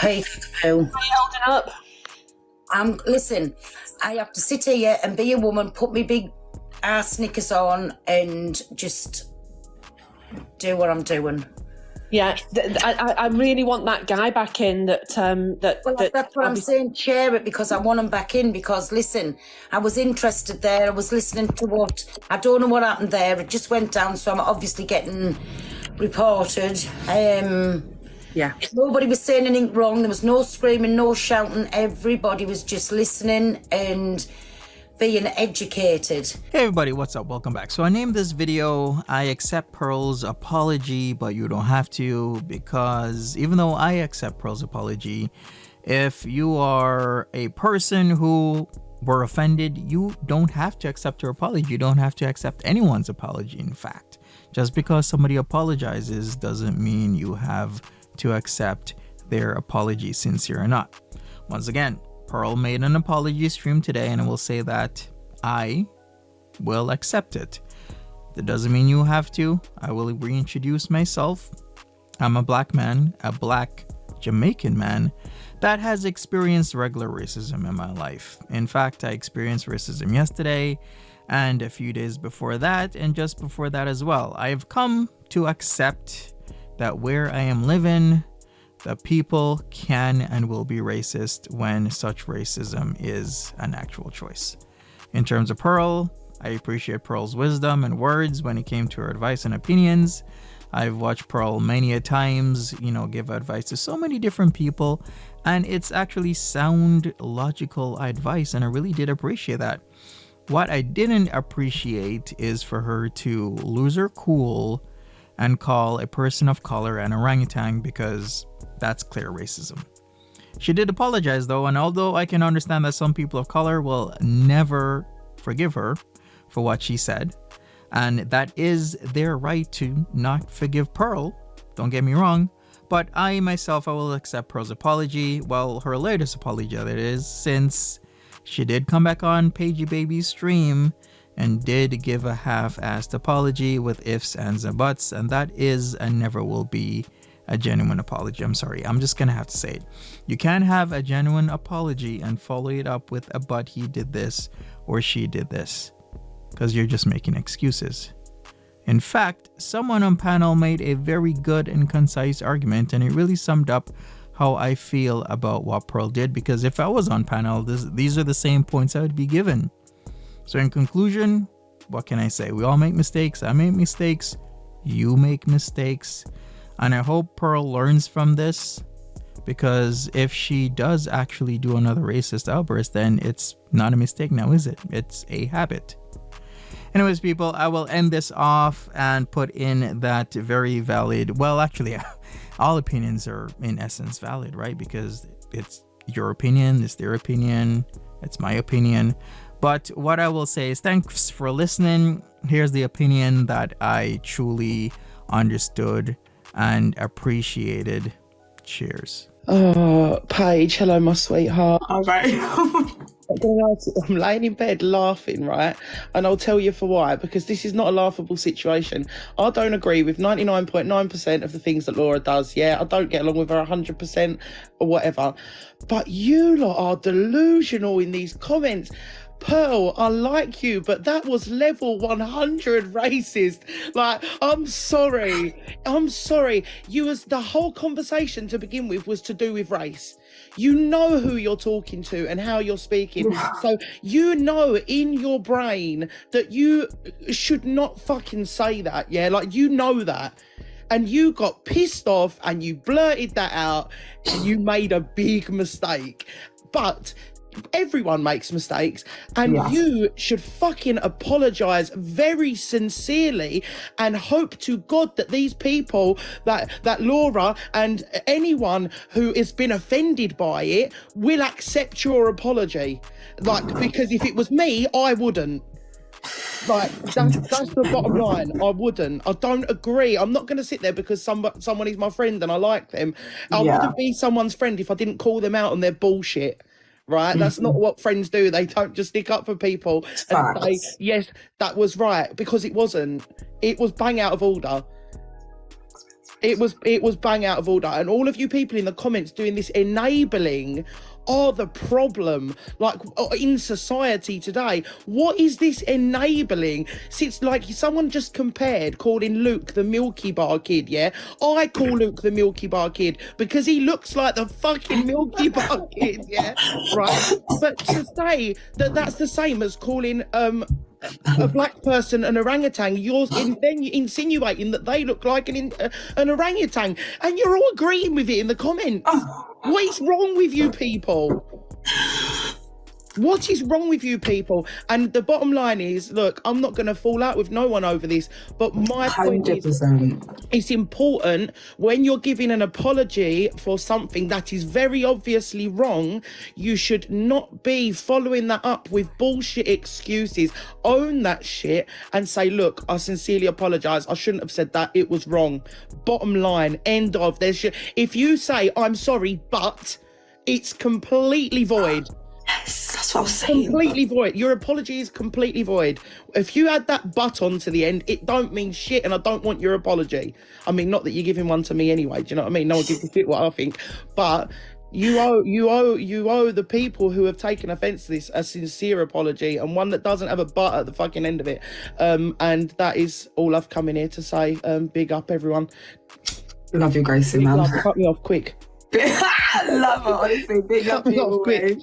Peace too. Holding up. Listen, I have to sit here and be a woman, put me big ass knickers on, and just do what I'm doing. Yeah, I really want that guy back in. That's what I'm saying. Share it, because I want him back in. Because listen, I was interested there. I was listening to what, I don't know what happened there. It just went down, so I'm obviously getting reported. Yeah. Nobody was saying anything wrong. There was no screaming, no shouting. Everybody was just listening and being educated. Hey everybody, what's up? Welcome back. So I named this video I accept Pearl's apology, but you don't have to, because even though I accept Pearl's apology, if you are a person who were offended, you don't have to accept her apology. You don't have to accept anyone's apology. In fact, just because somebody apologizes doesn't mean you have to accept their apology, sincere or not. Once again, Pearl made an apology stream today, and I will say that I will accept it. That doesn't mean you have to. I will reintroduce myself. I'm a black man, a black Jamaican man that has experienced regular racism in my life. In fact, I experienced racism yesterday and a few days before that, and just before that as well. I've come to accept that where I am living, the people can and will be racist when such racism is an actual choice. In terms of Pearl, I appreciate Pearl's wisdom and words when it came to her advice and opinions. I've watched Pearl many a times, give advice to so many different people, and it's actually sound, logical advice, and I really did appreciate that. What I didn't appreciate is for her to lose her cool and call a person of color an orangutan, because that's clear racism. She did apologize though, and although I can understand that some people of color will never forgive her for what she said, and that is their right to not forgive Pearl, don't get me wrong, but I myself, I will accept Pearl's apology, well, her latest apology that is, since she did come back on Pagey Baby's stream and did give a half-assed apology with ifs, ands, and buts, and that is and never will be a genuine apology. I'm sorry, I'm just gonna have to say it. You can't have a genuine apology and follow it up with a but he did this or she did this, because you're just making excuses. In fact, someone on panel made a very good and concise argument, and it really summed up how I feel about what Pearl did, because if I was on panel, these are the same points I would be given. So in conclusion, what can I say? We all make mistakes. I make mistakes. You make mistakes. And I hope Pearl learns from this, because if she does actually do another racist outburst, then it's not a mistake now, is it? It's a habit. Anyways, people, I will end this off and put in that very valid, well, actually, all opinions are in essence valid, right? Because it's your opinion, it's their opinion, it's my opinion. But what I will say is thanks for listening. Here's the opinion that I truly understood and appreciated. Cheers. Oh, Paige, hello, my sweetheart. All right. I'm laying in bed laughing, right? And I'll tell you for why, because this is not a laughable situation. I don't agree with 99.9% of the things that Laura does. Yeah, I don't get along with her 100% or whatever. But you lot are delusional in these comments. Pearl, I like you, but that was level 100 racist. Like, I'm sorry. The whole conversation to begin with was to do with race. You know who you're talking to and how you're speaking. So you know in your brain that you should not fucking say that, yeah? Like, you know that. And you got pissed off and you blurted that out and you made a big mistake. But everyone makes mistakes, and you should fucking apologize very sincerely and hope to God that these people, that Laura and anyone who has been offended by it will accept your apology. Like, because if it was me, I wouldn't. Like, that's the bottom line. I wouldn't. I don't agree. I'm not going to sit there because someone is my friend and I like them. I wouldn't be someone's friend if I didn't call them out on their bullshit. Right? That's not what friends do. They don't just stick up for people and say, yes, that was right, because it wasn't. It was bang out of order. It was bang out of order. And all of you people in the comments doing this enabling are the problem, like, in society today. What is this enabling? Since, like, someone just compared calling Luke the Milky Bar Kid, yeah? I call Luke the Milky Bar Kid because he looks like the fucking Milky Bar Kid, yeah? Right? But to say that that's the same as calling a black person an orangutan, then you're insinuating that they look like an orangutan, and you're all agreeing with it in the comments. What is wrong with you people? What is wrong with you people? And the bottom line is, look, I'm not going to fall out with no one over this, but my point is, it's important when you're giving an apology for something that is very obviously wrong, you should not be following that up with bullshit excuses. Own that shit and say, look, I sincerely apologize. I shouldn't have said that. It was wrong. Bottom line, end of. If you say, I'm sorry, but it's completely void. Yes, that's what I was saying. Completely void. Your apology is completely void. If you add that but on to the end, it don't mean shit, and I don't want your apology. I mean, not that you're giving one to me anyway. Do you know what I mean? No one gives a shit what I think, but you owe the people who have taken offence to this a sincere apology, and one that doesn't have a but at the fucking end of it. And that is all I've come in here to say. Big up, everyone. Love you, Gracie, man. Cut me off quick. Love it, honestly. Big up, Cut me off quick.